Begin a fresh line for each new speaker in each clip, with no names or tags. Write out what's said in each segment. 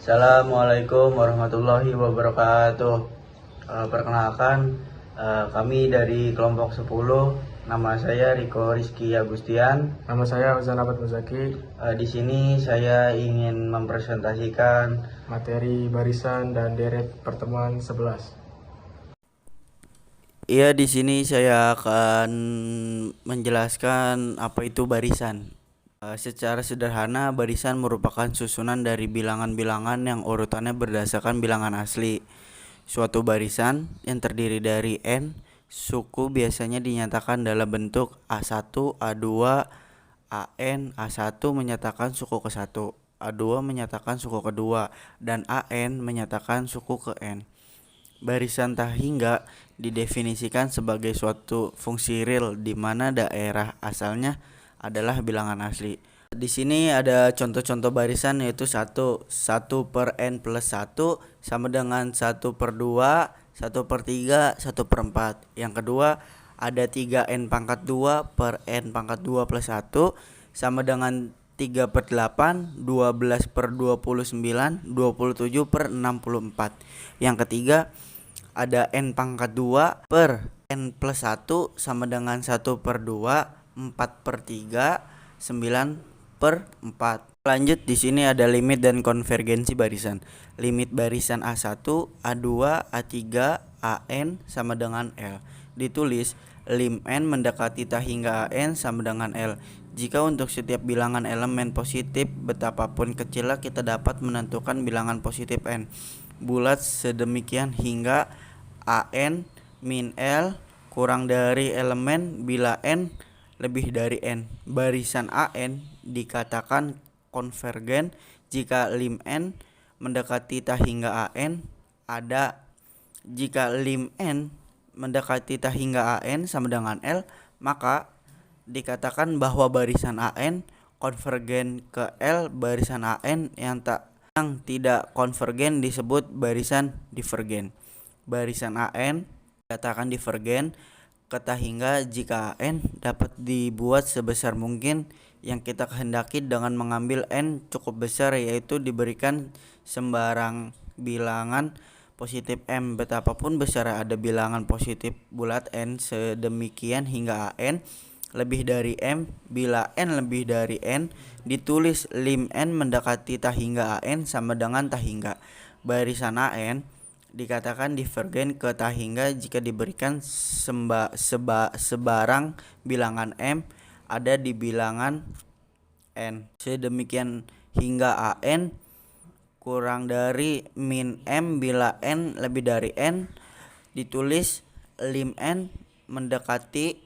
Assalamualaikum warahmatullahi wabarakatuh. Perkenalkan, kami dari kelompok 10. Nama saya Riko Rizky Agustian.
Nama saya Ozan Abad Muzaki.
Di sini saya ingin mempresentasikan
Materi barisan dan deret pertemuan 11.
Iya, di sini saya akan menjelaskan apa itu barisan. Secara sederhana, barisan merupakan susunan dari bilangan-bilangan yang urutannya berdasarkan bilangan asli. Suatu barisan yang terdiri dari n suku biasanya dinyatakan dalam bentuk A1, A2, AN. A1 menyatakan suku ke-1, A2 menyatakan suku kedua, dan AN menyatakan suku ke N. Barisan tahingga didefinisikan sebagai suatu fungsi real di mana daerah asalnya adalah bilangan asli. Di sini ada contoh-contoh barisan, yaitu 1 per n plus 1 sama dengan 1/2, 1/3, 1/4. Yang kedua ada 3n pangkat 2 per n pangkat 2 plus 1 sama dengan 3/8, 12/29, 27/64. Yang ketiga ada n pangkat 2 per n plus 1 sama dengan 1/2, 4/3, 9/4. Lanjut, di sini ada limit dan konvergensi barisan. Limit barisan A1, A2, A3, AN sama dengan L. Ditulis lim n mendekati tahingga AN sama dengan L. Jika untuk setiap bilangan elemen positif betapapun kecilnya kita dapat menentukan bilangan positif n bulat sedemikian hingga AN min L kurang dari elemen bila n lebih dari n. Barisan AN dikatakan konvergen jika lim n mendekati tahingga AN ada. Jika lim n mendekati tahingga AN sama dengan L, maka dikatakan bahwa barisan AN konvergen ke L. Barisan AN yang tidak konvergen disebut barisan divergen. Barisan AN dikatakan divergen ke tahingga jika AN dapat dibuat sebesar mungkin yang kita kehendaki dengan mengambil n cukup besar, yaitu diberikan sembarang bilangan positif m. Betapapun besar ada bilangan positif bulat n sedemikian hingga AN lebih dari m. Bila n lebih dari n, ditulis lim n mendekati tahingga AN sama dengan tahingga. Barisan AN dikatakan divergen ke tahingga jika diberikan sebarang bilangan m ada di bilangan n sedemikian hingga AN kurang dari min m. Bila n lebih dari n, ditulis lim n mendekati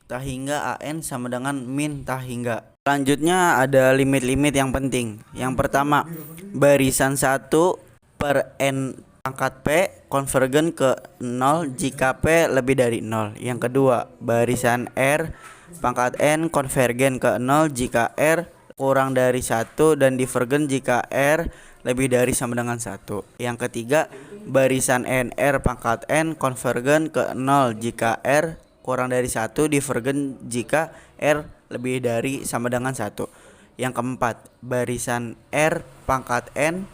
tahingga AN sama dengan min tahingga. Selanjutnya ada limit-limit yang penting. Yang pertama, barisan 1 per n pangkat P konvergen ke 0 jika P lebih dari 0. Yang kedua, barisan R pangkat N konvergen ke 0 jika R kurang dari 1 dan divergen jika R lebih dari sama dengan 1. Yang ketiga, barisan NR pangkat N konvergen ke 0 jika R kurang dari 1, divergen jika R lebih dari sama dengan 1. Yang keempat, barisan R pangkat N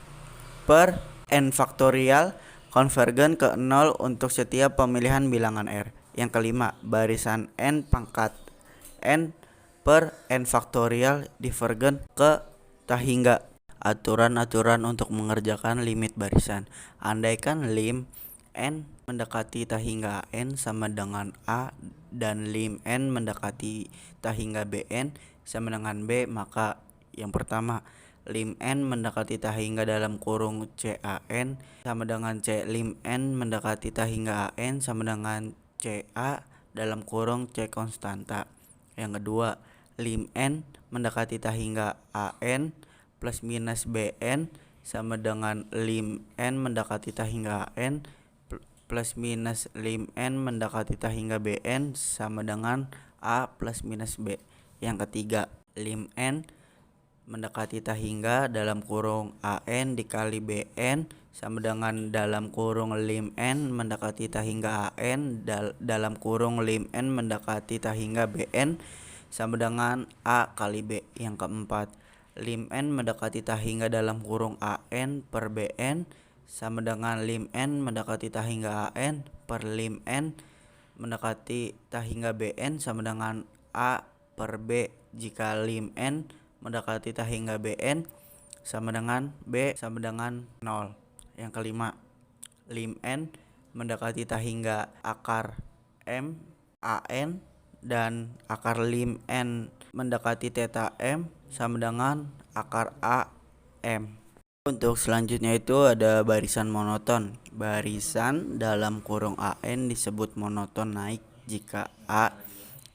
per N faktorial konvergen ke 0 untuk setiap pemilihan bilangan R. Yang kelima, barisan N pangkat N per N faktorial divergen ke tahingga. Aturan-aturan untuk mengerjakan limit barisan. Andaikan lim n mendekati tahingga n sama dengan A dan lim n mendekati tahingga Bn sama dengan B, maka yang pertama, lim n mendekati tahingga dalam kurung CAN sama dengan C. Lim n mendekati tahingga AN sama dengan CA dalam kurung C konstanta. Yang kedua, lim n mendekati tahingga AN plus minus BN sama dengan lim n mendekati tahingga AN plus minus lim n mendekati tahingga BN sama dengan A plus minus B. Yang ketiga, lim n mendekati tahingga dalam kurung AN dikali BN sama dengan dalam kurung lim n mendekati tahingga AN dalam kurung lim n mendekati tahingga BN sama dengan A kali B. Yang keempat, lim n mendekati tah hingga dalam kurung an per bn sama dengan lim n mendekati tah hingga an per lim n mendekati tah hingga bn sama dengan a per b jika lim n mendekati tah hingga bn sama dengan b sama dengan 0. Yang kelima, lim n mendekati tah hingga akar m an dan akar lim n mendekati theta m sama dengan akar a m. Untuk selanjutnya itu ada barisan monoton. Barisan dalam kurung an disebut monoton naik jika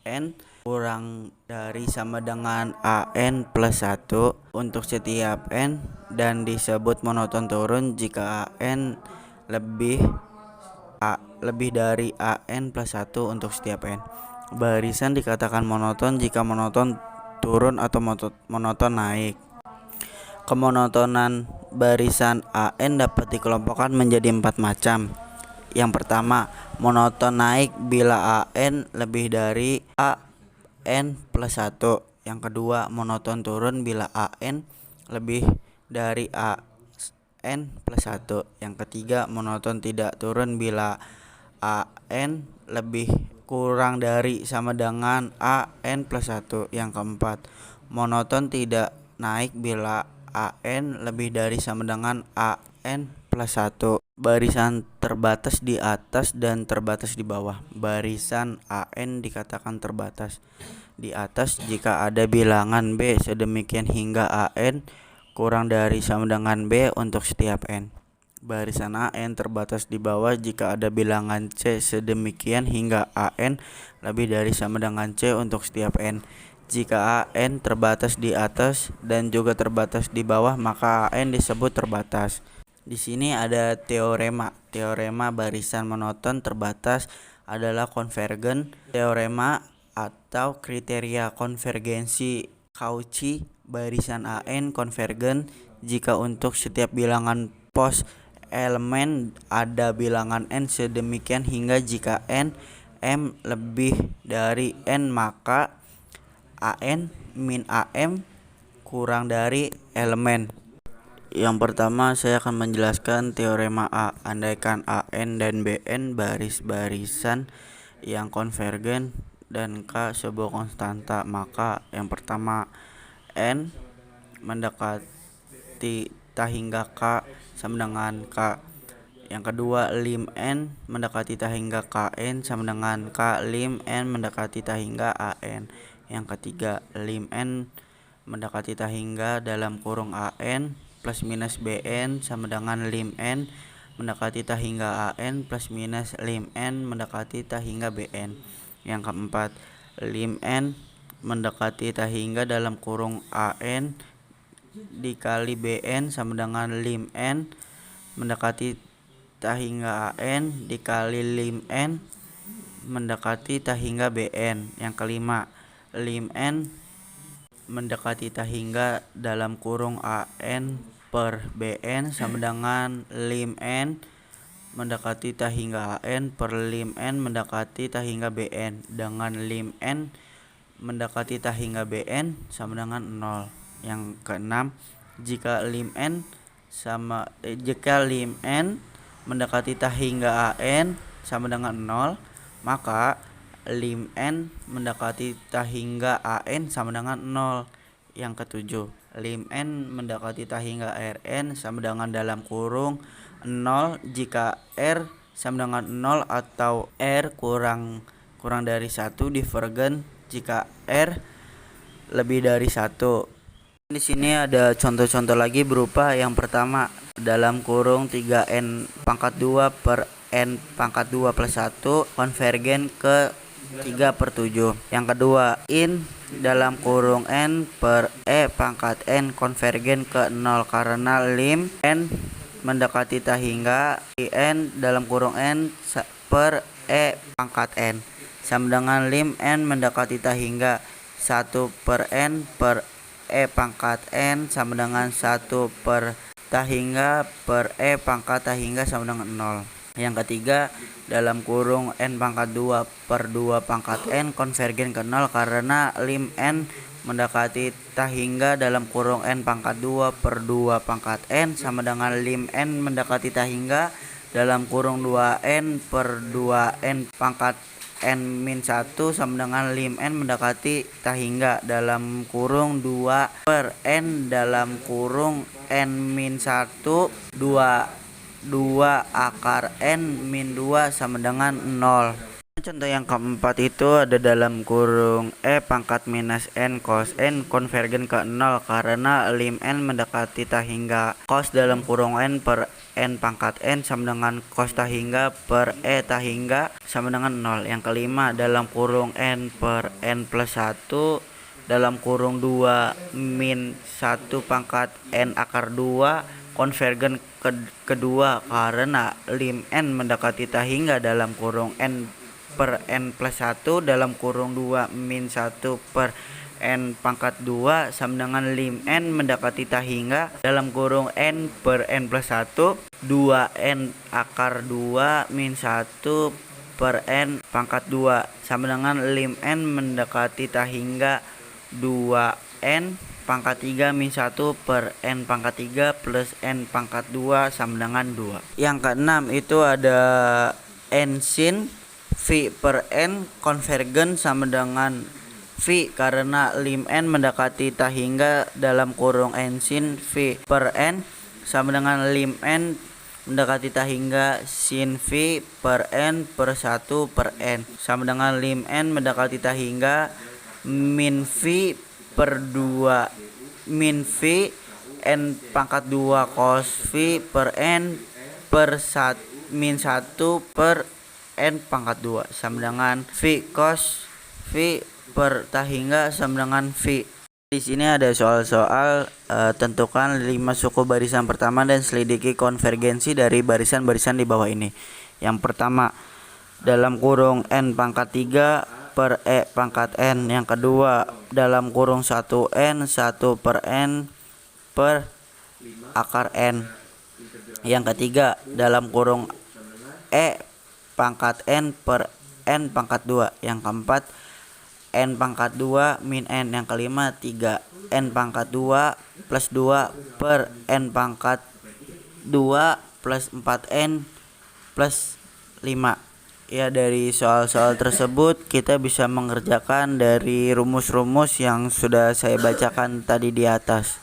an kurang dari sama dengan an plus 1 untuk setiap n, dan disebut monoton turun jika an lebih dari an plus 1 untuk setiap n. Barisan dikatakan monoton jika monoton turun atau monoton naik. Kemonotonan barisan an dapat dikelompokkan menjadi 4 macam. Yang pertama, monoton naik bila an lebih dari an plus 1. Yang kedua, monoton turun bila an lebih dari an plus 1. Yang ketiga, monoton tidak turun bila an lebih kurang dari sama dengan an plus 1. Yang keempat, monoton tidak naik bila an lebih dari sama dengan an plus 1. Barisan terbatas di atas dan terbatas di bawah. Barisan an dikatakan terbatas di atas jika ada bilangan b sedemikian hingga an kurang dari sama dengan b untuk setiap n. Barisan an terbatas di bawah jika ada bilangan c sedemikian hingga an lebih dari sama dengan c untuk setiap n. Jika an terbatas di atas dan juga terbatas di bawah, maka an disebut terbatas. Di sini ada teorema. Teorema barisan monoton terbatas adalah konvergen. Teorema atau kriteria konvergensi Cauchy barisan an konvergen jika untuk setiap bilangan pos elemen ada bilangan n sedemikian hingga jika n m lebih dari n maka an min am kurang dari elemen. Yang pertama saya akan menjelaskan teorema A. Andaikan an dan bn baris-barisan yang konvergen dan k sebuah konstanta, maka yang pertama n mendekati tah hingga k sama dengan k. Yang kedua, lim n mendekati tah hingga kn sama dengan k lim n mendekati tah hingga an. Yang ketiga, lim n mendekati tah hingga dalam kurung an plus minus bn sama dengan lim n mendekati tah hingga an plus minus lim n mendekati tah hingga bn. Yang keempat, lim n mendekati tah hingga dalam kurung an dikali bn sama dengan lim n mendekati tah hingga an dikali lim n mendekati tah hingga bn. Yang kelima, lim n mendekati tah hingga dalam kurung an per bn sama dengan lim n mendekati tah hingga an per lim n mendekati tah hingga bn, dengan lim n mendekati tah hingga bn sama dengan 0. Yang keenam, jika lim n mendekati tah hingga an sama dengan 0, maka lim n mendekati tah hingga an sama dengan 0. Yang ketujuh, lim n mendekati tah hingga rn sama dengan dalam kurung 0 jika r sama dengan 0 atau r kurang dari 1 divergen jika r lebih dari 1. Di sini ada contoh-contoh lagi berupa yang pertama, dalam kurung 3n pangkat 2 per n pangkat 2 plus 1 konvergen ke 3/7. Yang kedua, in dalam kurung n per e pangkat n konvergen ke 0 karena lim n mendekati tah hingga n dalam kurung n per e pangkat n sama dengan lim n mendekati tah hingga 1 per n per e pangkat n sama dengan 1 per tah hingga per e pangkat tah hingga sama dengan 0. Yang ketiga, dalam kurung n pangkat 2 per 2 pangkat n konvergen ke 0 karena lim n mendekati tahingga dalam kurung n pangkat 2 per 2 pangkat n sama dengan lim n mendekati tahingga dalam kurung 2n per 2n pangkat n min 1 sama dengan lim n mendekati tahingga dalam kurung 2 per n dalam kurung n min 1 2 akar n min 2 sama dengan 0. Contoh yang keempat itu ada dalam kurung E pangkat minus N cos N konvergen ke 0 karena lim N mendekati tahingga cos dalam kurung N per N pangkat N sama dengan cos tahingga per E tahingga sama dengan 0. Yang kelima dalam kurung N per N plus 1 dalam kurung 2 min 1 pangkat N akar 2 konvergen kedua karena lim N mendekati tahingga dalam kurung N per N plus 1 dalam kurung 2 min 1 per N pangkat 2 sama dengan lim N mendekati tahingga dalam kurung N per N plus 1 2N akar 2 min 1 per N pangkat 2 sama dengan lim N mendekati tahingga 2N pangkat 3 min 1 per N pangkat 3 plus N pangkat 2 sama dengan 2. Yang keenam itu ada N sin V per N konvergen sama dengan V karena lim N mendekati tahingga dalam kurung N sin V per N sama dengan lim N mendekati tahingga sin V per N per 1 per N sama dengan lim N mendekati tahingga min V per 2 min V N pangkat 2 cos V per N per 1 min 1 per N pangkat 2 sama dengan V cos V per tahingga sama dengan V. Di sini ada soal-soal tentukan 5 suku barisan pertama dan selidiki konvergensi dari barisan-barisan di bawah ini. Yang pertama dalam kurung N pangkat 3 per E pangkat N. Yang kedua dalam kurung 1N 1 per N per akar N. Yang ketiga dalam kurung E pangkat N per N pangkat 2. Yang keempat N pangkat 2 min N. Yang kelima 3 N pangkat 2 plus 2 per N pangkat 2 plus 4N plus 5. Ya, dari soal-soal tersebut kita bisa mengerjakan dari rumus-rumus yang sudah saya bacakan tadi di atas.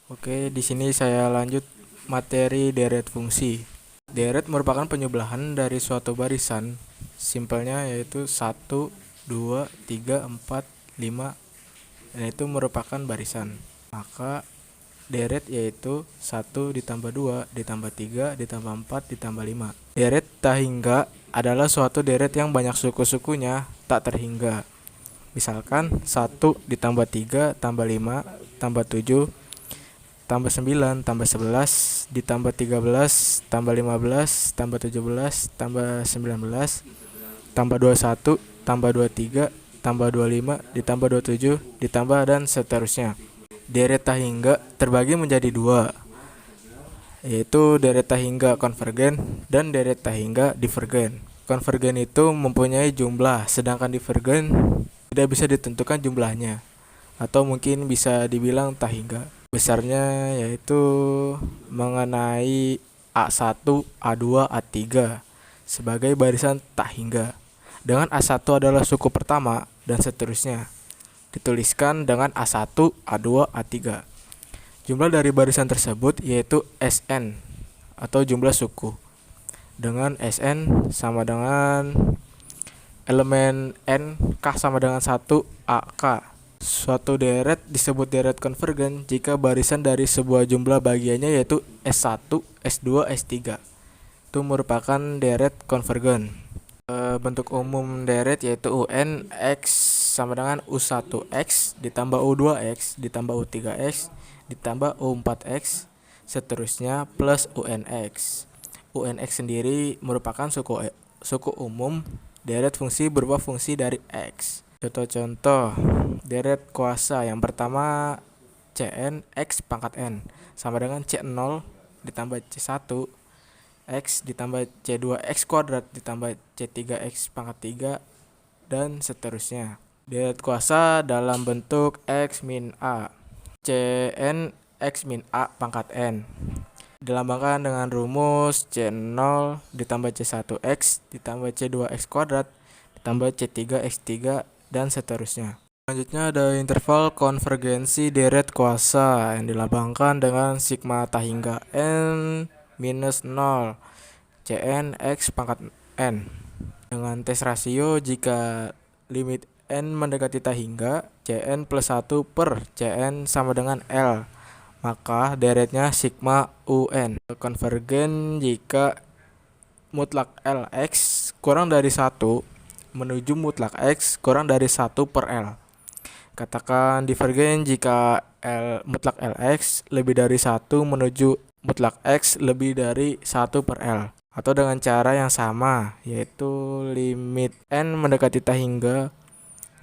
Oke, di sini saya lanjut materi deret fungsi. Deret merupakan penyebelahan dari suatu barisan, simpelnya yaitu 1, 2, 3, 4, 5, dan itu merupakan barisan. Maka deret yaitu 1 ditambah 2 ditambah 3 ditambah 4 ditambah 5. Deret tahingga adalah suatu deret yang banyak suku-sukunya tak terhingga. Misalkan 1 ditambah 3 tambah 5 tambah 7 tambah 9 tambah 11 ditambah 13 tambah 15 tambah 17 tambah 19 tambah 21 tambah 23 tambah 25 ditambah 27 ditambah dan seterusnya. Deret tahingga terbagi menjadi 2, yaitu deret tahingga konvergen dan deret tahingga divergen. Konvergen itu mempunyai jumlah, sedangkan divergen tidak bisa ditentukan jumlahnya, atau mungkin bisa dibilang tahingga. Besarnya yaitu mengenai A1, A2, A3 sebagai barisan tahingga. Dengan A1 adalah suku pertama dan seterusnya. Dituliskan dengan A1, A2, A3. Jumlah dari barisan tersebut yaitu Sn atau jumlah suku. Dengan Sn sama dengan elemen N K sama dengan 1 AK. Suatu deret disebut deret konvergen jika barisan dari sebuah jumlah bagiannya yaitu S1, S2, S3 itu merupakan deret konvergen. Bentuk umum deret yaitu UN X sama dengan U1X ditambah U2X ditambah U3X ditambah U4X seterusnya plus UNX. UNX sendiri merupakan suku umum deret fungsi berupa fungsi dari X. Contoh-contoh deret kuasa yang pertama Cn X pangkat N sama dengan C0 ditambah C1 X ditambah C2 X kuadrat ditambah C3 X pangkat 3 dan seterusnya. Deret kuasa dalam bentuk X min A. Cn X min A pangkat N. Dilambangkan dengan rumus C0 ditambah C1X ditambah C2X kuadrat ditambah C3X3 dan seterusnya. Selanjutnya ada interval konvergensi deret kuasa yang dilambangkan dengan sigma tak hingga N minus 0 Cn X pangkat N. Dengan tes rasio jika limit N mendekati tak hingga Cn plus 1 per Cn sama dengan L, maka deretnya sigma UN. Konvergen jika mutlak Lx kurang dari 1 menuju mutlak X kurang dari 1 per L. Katakan divergen jika mutlak Lx lebih dari 1 menuju mutlak X lebih dari 1 per L. Atau dengan cara yang sama, yaitu limit N mendekati tak hingga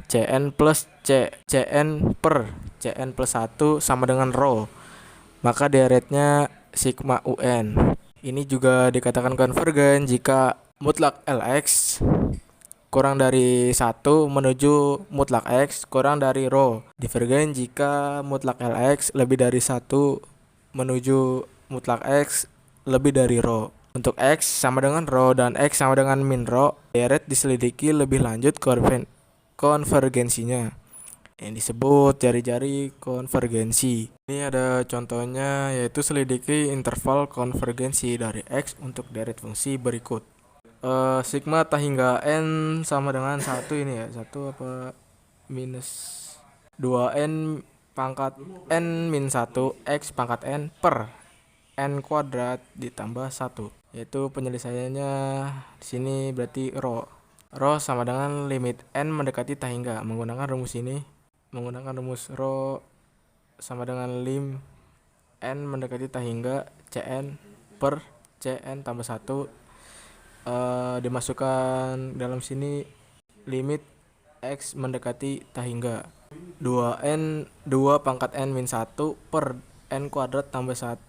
Cn plus Cn per Cn plus 1 sama dengan rho, maka deretnya sigma UN. Ini juga dikatakan konvergen jika mutlak Lx kurang dari 1 menuju mutlak X kurang dari rho. Divergen jika mutlak Lx lebih dari 1 menuju mutlak X lebih dari rho. Untuk X sama dengan rho dan X sama dengan min rho, deret diselidiki lebih lanjut konvergensinya yang disebut jari-jari konvergensi. Ini ada contohnya, yaitu selidiki interval konvergensi dari X untuk deret fungsi berikut. Sigma tak hingga N sama dengan 1 ini ya, 1 apa minus 2N pangkat N min 1 X pangkat N per N kuadrat ditambah 1, yaitu penyelesaiannya di sini berarti rho. Rho sama dengan limit N mendekati tak hingga. Menggunakan rumus ini, menggunakan rumus rho sama dengan lim N mendekati tak hingga Cn per Cn tambah 1, dimasukkan dalam sini limit X mendekati tak hingga 2 pangkat N min 1 per N kuadrat tambah 1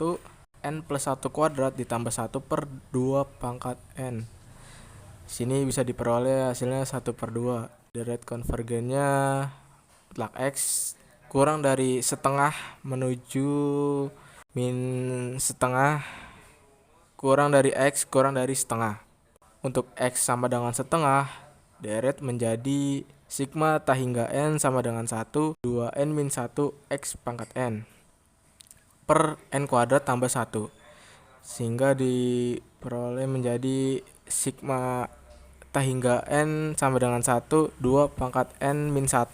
N plus 1 kuadrat ditambah 1 per 2 pangkat N. Sini bisa diperoleh hasilnya 1 per 2. Deret konvergennya mutlak X kurang dari setengah menuju min setengah kurang dari X kurang dari setengah. Untuk X sama dengan setengah, deret menjadi sigma tak hingga N sama dengan 1 2N min 1 X pangkat N per N kuadrat tambah 1, sehingga diperoleh menjadi sigma tak hingga N sama dengan 1 2 pangkat N min 1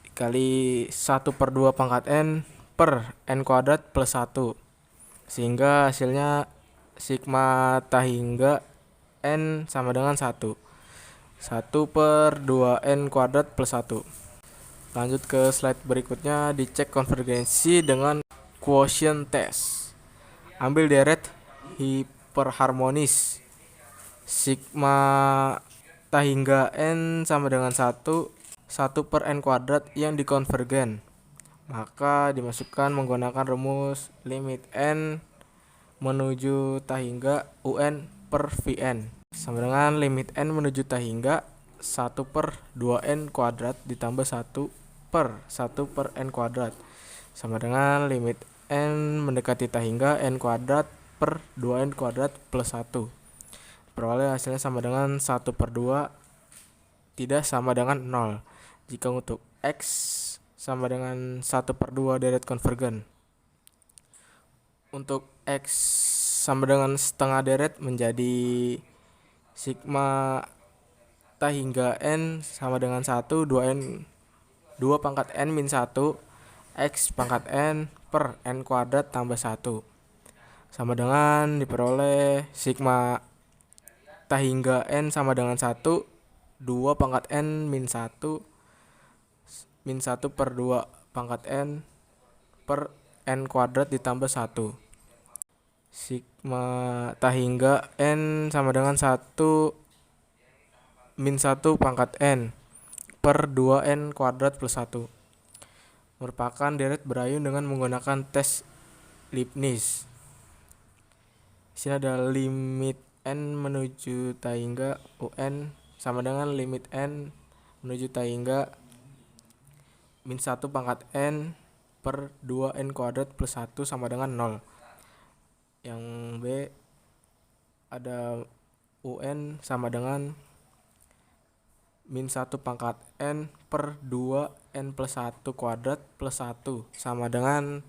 dikali 1 per 2 pangkat N per N kuadrat plus 1, sehingga hasilnya sigma tak hingga N sama dengan 1 per 2N kuadrat plus 1. Lanjut ke slide berikutnya, dicek konvergensi dengan quotient test. Ambil deret hiperharmonis sigma tak hingga N sama dengan 1 per N kuadrat yang dikonvergen. Maka dimasukkan menggunakan rumus limit N menuju tak hingga UN per Vn sama dengan limit N menuju tak hingga 1 per 2N kuadrat ditambah 1 per N kuadrat sama dengan limit N mendekati tak hingga N kuadrat per 2N kuadrat plus 1. Peroleh hasilnya sama dengan 1 per 2 tidak sama dengan 0 jika untuk X sama dengan 1 per 2 deret konvergen. Untuk X sama dengan setengah deret menjadi sigma tak hingga N sama dengan 1 2 pangkat N min 1 X pangkat N per N kuadrat tambah 1 sama dengan diperoleh sigma tak hingga N sama dengan 1 2 pangkat N min 1 per 2 pangkat N per N kuadrat ditambah 1. Sigma tak hingga N sama dengan 1 min 1 pangkat N per 2N kuadrat plus 1 merupakan deret berayun dengan menggunakan tes Leibniz. Di sini ada limit N menuju tak hingga UN sama dengan limit N menuju tak hingga min 1 pangkat n per 2n kuadrat plus 1 sama dengan 0. Yang B ada UN sama dengan min 1 pangkat n per 2n plus 1 kuadrat plus 1 sama dengan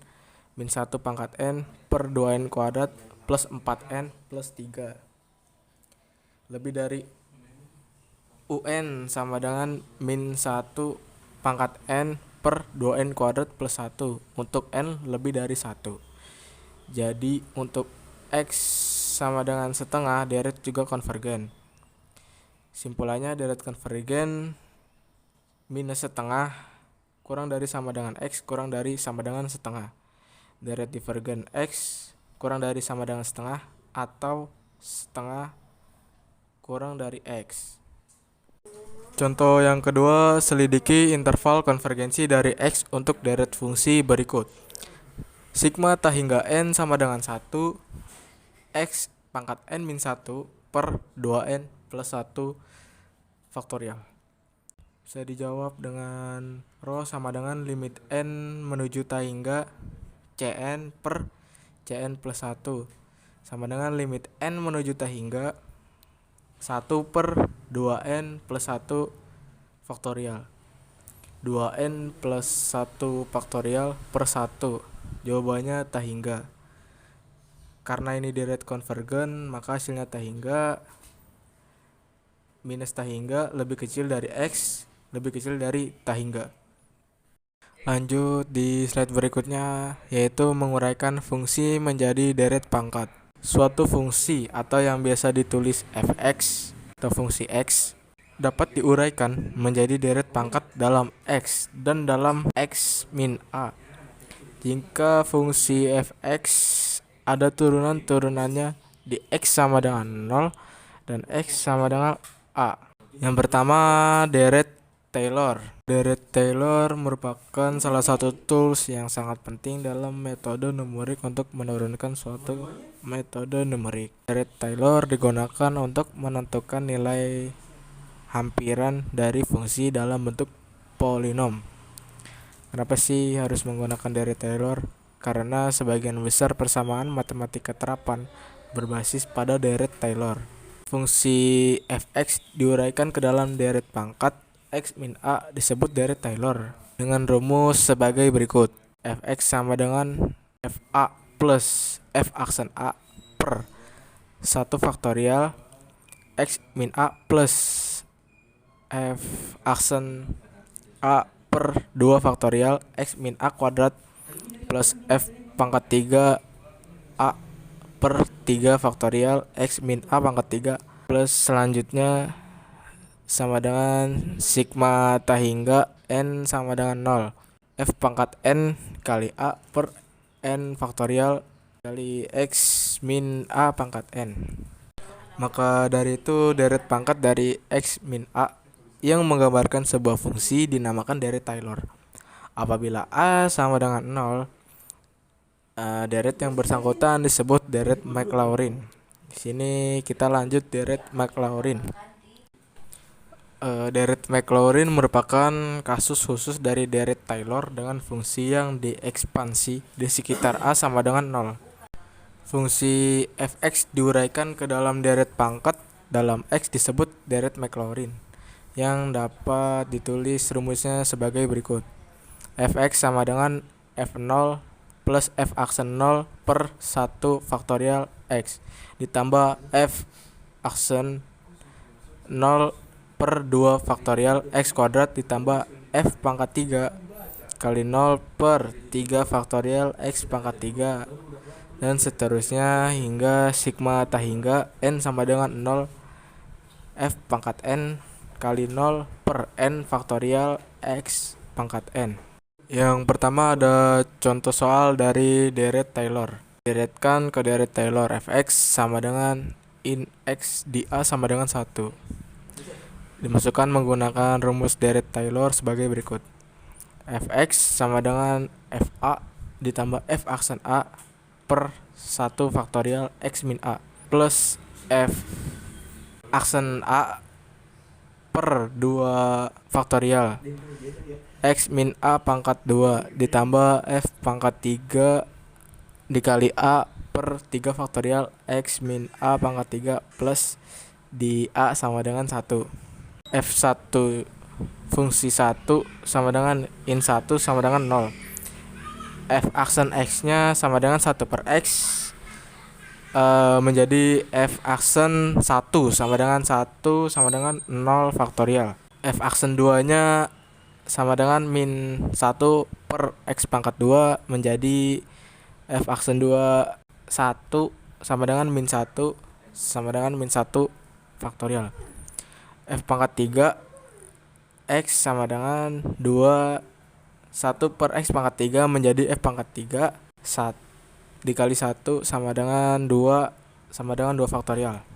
min 1 pangkat n per 2n kuadrat plus 4n plus 3. Lebih dari UN sama dengan min 1 pangkat n per 2n kuadrat plus 1 untuk n lebih dari 1. Jadi untuk X sama dengan setengah, deret juga konvergen. Simpulannya deret konvergen minus setengah kurang dari sama dengan X kurang dari sama dengan setengah. Deret divergen X kurang dari sama dengan setengah atau setengah kurang dari X. Contoh yang kedua, selidiki interval konvergensi dari X untuk deret fungsi berikut. Sigma tak hingga n sama dengan 1, X pangkat n min 1 per 2n plus 1 faktorial. Bisa dijawab dengan rho sama dengan limit n menuju tak hingga Cn per Cn plus 1 sama dengan limit n menuju tak hingga 1 per 2n plus 1 faktorial. 2n plus 1 faktorial per 1. Jawabannya tak hingga. Karena ini deret konvergen, maka hasilnya tak hingga minus tak hingga lebih kecil dari X, lebih kecil dari tak hingga. Lanjut di slide berikutnya, yaitu menguraikan fungsi menjadi deret pangkat. Suatu fungsi atau yang biasa ditulis fx atau fungsi x dapat diuraikan menjadi deret pangkat dalam x dan dalam x min a jika fungsi fx ada turunan-turunannya di x sama dengan 0 dan x sama dengan a. Yang pertama, deret Taylor. Deret Taylor merupakan salah satu tools yang sangat penting dalam metode numerik untuk menurunkan suatu metode numerik. Deret Taylor digunakan untuk menentukan nilai hampiran dari fungsi dalam bentuk polinom. Kenapa sih harus menggunakan deret Taylor? Karena sebagian besar persamaan matematika terapan berbasis pada deret Taylor. Fungsi fx diuraikan ke dalam deret pangkat x min a disebut deret Taylor dengan rumus sebagai berikut. Fx sama dengan fa plus f aksen a per 1 faktorial x min a plus f aksen a per 2 faktorial x min a kuadrat plus f pangkat 3 a per 3 faktorial x min a pangkat 3 plus selanjutnya sama dengan sigma tak hingga n sama dengan 0 f pangkat n kali a per n faktorial kali x min a pangkat n. Maka dari itu deret pangkat dari x min a yang menggambarkan sebuah fungsi dinamakan deret Taylor. Apabila a sama dengan 0, deret yang bersangkutan disebut deret Maclaurin. Di sini kita lanjut deret Maclaurin. Deret Maclaurin merupakan kasus khusus dari deret Taylor dengan fungsi yang diekspansi di sekitar a sama dengan 0. Fungsi fx diuraikan ke dalam deret pangkat dalam x disebut deret Maclaurin, yang dapat ditulis rumusnya sebagai berikut. Fx sama dengan f0 plus f aksen 0 per 1 faktorial x ditambah f aksen 0 per 2 faktorial x kuadrat ditambah f pangkat 3 kali 0 per 3 faktorial x pangkat 3 dan seterusnya hingga sigma tak hingga n sama dengan 0 f pangkat n kali 0 per n faktorial x pangkat n. Yang pertama ada contoh soal dari deret Taylor. Deretkan ke deret Taylor fx sama dengan in x di a sama dengan 1. Dimasukkan menggunakan rumus deret Taylor sebagai berikut. Fx sama dengan fa ditambah f aksen a per 1 faktorial x min a plus f aksen a per 2 faktorial X min A pangkat 2 ditambah F pangkat 3 dikali A per 3 faktorial X min A pangkat 3 plus di A sama dengan 1. F1 fungsi 1 sama dengan in 1 sama dengan 0. F aksen X nya sama dengan 1 per X menjadi F aksen 1 sama dengan 1 sama dengan 0 faktorial. F aksen 2 nya sama dengan min 1 per X pangkat 2 menjadi F aksen 2 1 sama dengan min 1 sama dengan min 1 faktorial. F pangkat 3 X sama dengan 2 1 per X pangkat 3 menjadi F pangkat 3 1 dikali 1 sama dengan 2 sama dengan 2 faktorial.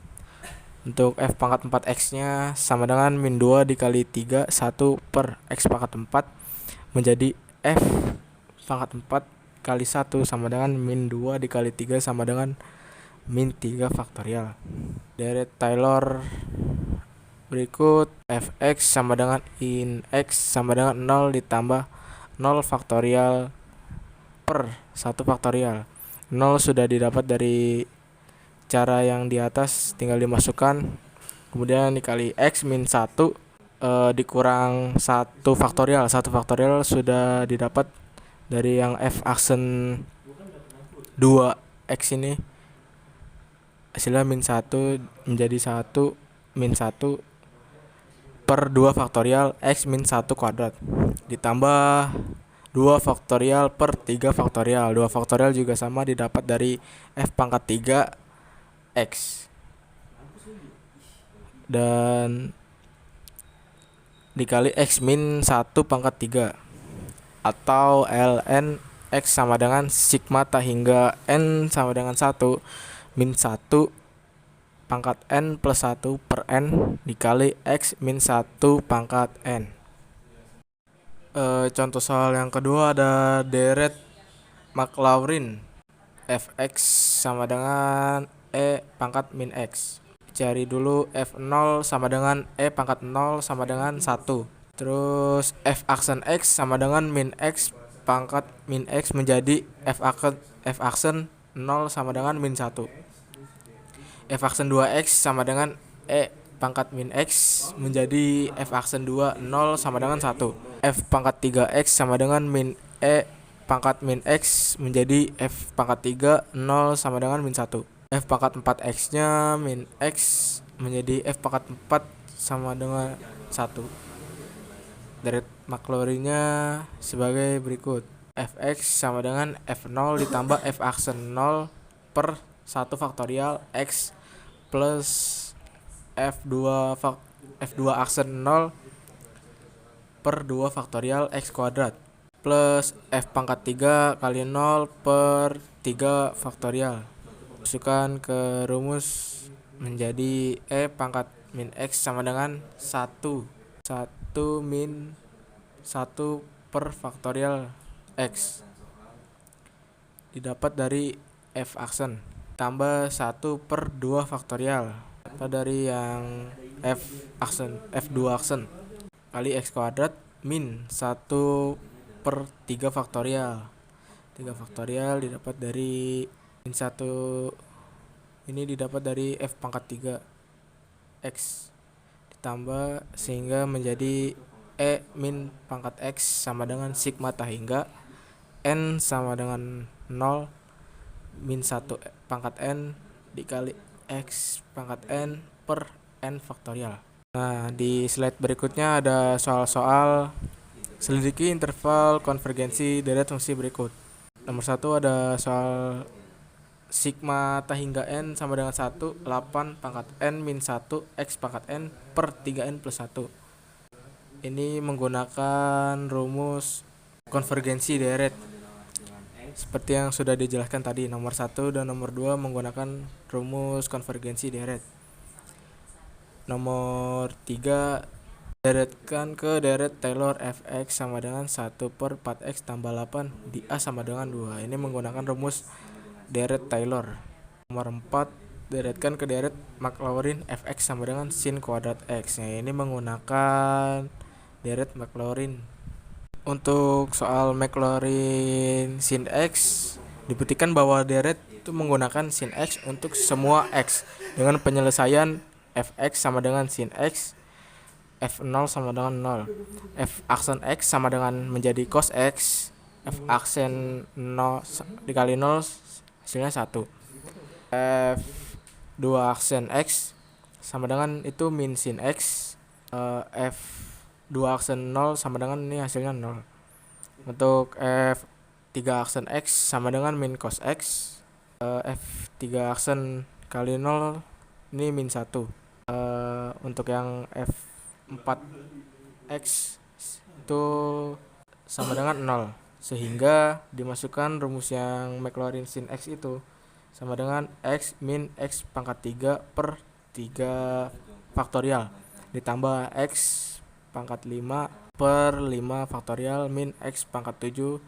Untuk F pangkat 4 X nya sama dengan min 2 dikali 3 1 per X pangkat 4 menjadi F pangkat 4 kali 1 sama dengan min 2 dikali 3 sama dengan min 3 faktorial. Deret Taylor berikut Fx sama dengan in X sama dengan 0 ditambah 0 faktorial per 1 faktorial. 0 sudah didapat dari cara yang di atas, tinggal dimasukkan, kemudian dikali X min 1 dikurang 1 faktorial. 1 faktorial sudah didapat dari yang F aksen 2 X ini, hasilnya min 1 menjadi 1 min 1 per 2 faktorial X min 1 kuadrat ditambah 2 faktorial per 3 faktorial. 2 faktorial juga sama didapat dari F pangkat 3 X dan dikali X min 1 pangkat 3 atau ln X sama dengan sigma tak hingga N sama dengan 1 min 1 pangkat N plus 1 per N dikali X min 1 pangkat N. Contoh soal yang kedua ada deret Maclaurin Fx sama dengan E pangkat min X. Cari dulu F0 sama dengan E pangkat 0 sama dengan 1. Terus F aksen X sama dengan min X pangkat min X menjadi F aksen 0 sama dengan min 1. F aksen 2X sama dengan E pangkat min X menjadi F aksen 2 0 sama dengan 1. F pangkat 3X sama dengan min E pangkat min X menjadi F pangkat 3 0 sama dengan min 1. F pangkat 4X nya min X menjadi F pangkat 4 sama dengan 1. Deret Maclaurin-nya sebagai berikut. Fx sama dengan F0 ditambah F aksen 0 per 1 faktorial X plus F2 aksen 0 per 2 faktorial X kuadrat plus F pangkat 3 kali 0 per 3 faktorial. Masukkan ke rumus menjadi E pangkat min X sama dengan 1 min 1 per faktorial X didapat dari F aksen tambah 1 per 2 faktorial dapat dari yang F2 aksen kali X kuadrat min 1 per 3 faktorial. 3 faktorial didapat dari min 1 ini didapat dari F pangkat 3 X ditambah sehingga menjadi E min pangkat X sama dengan sigma tak hingga N sama dengan 0 min 1 pangkat N dikali X pangkat N per N faktorial. Nah, di slide berikutnya ada soal-soal selidiki interval konvergensi deret fungsi berikut. Nomor 1 ada soal sigma tak hingga N sama dengan 1 8 pangkat N min 1 X pangkat N per 3N plus 1. Ini menggunakan rumus konvergensi deret seperti yang sudah dijelaskan tadi. Nomor 1 dan nomor 2 menggunakan rumus konvergensi deret. Nomor 3 deretkan ke deret Taylor Fx sama dengan 1 per 4x tambah 8 di A sama dengan 2. Ini menggunakan rumus deret Taylor. Nomor 4 deretkan ke deret Maclaurin fx sama dengan sin kuadrat x. Nah, ini menggunakan deret Maclaurin. Untuk soal Maclaurin sin x, dibuktikan bahwa deret itu menggunakan sin x untuk semua x dengan penyelesaian fx sama dengan sin x, f0 sama dengan 0, f aksen x sama dengan menjadi cos x, f aksen 0 dikali 0 hasilnya 1, f 2 aksen x sama dengan itu min sin x, f 2 aksen 0 sama dengan ini hasilnya 0. Untuk f 3 aksen x sama dengan min cos x, f 3 aksen kali 0 ini min 1. Untuk yang f 4x itu sama dengan 0, sehingga dimasukkan rumus yang Maclaurin sin x itu sama dengan x min x pangkat 3 per 3 faktorial ditambah x pangkat 5 per 5 faktorial min x pangkat 7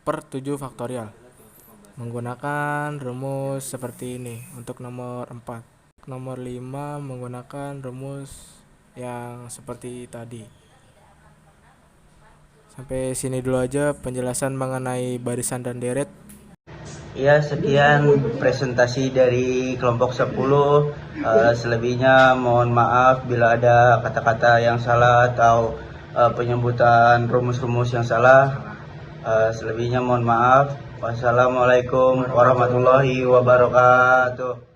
per 7 faktorial menggunakan rumus seperti ini. Untuk nomor 4, nomor 5 menggunakan rumus yang seperti tadi. Sampai sini dulu aja penjelasan mengenai barisan dan deret.
Ya, sekian presentasi dari kelompok 10. Selebihnya mohon maaf bila ada kata-kata yang salah atau penyebutan rumus-rumus yang salah. Selebihnya mohon maaf. Wassalamualaikum warahmatullahi wabarakatuh.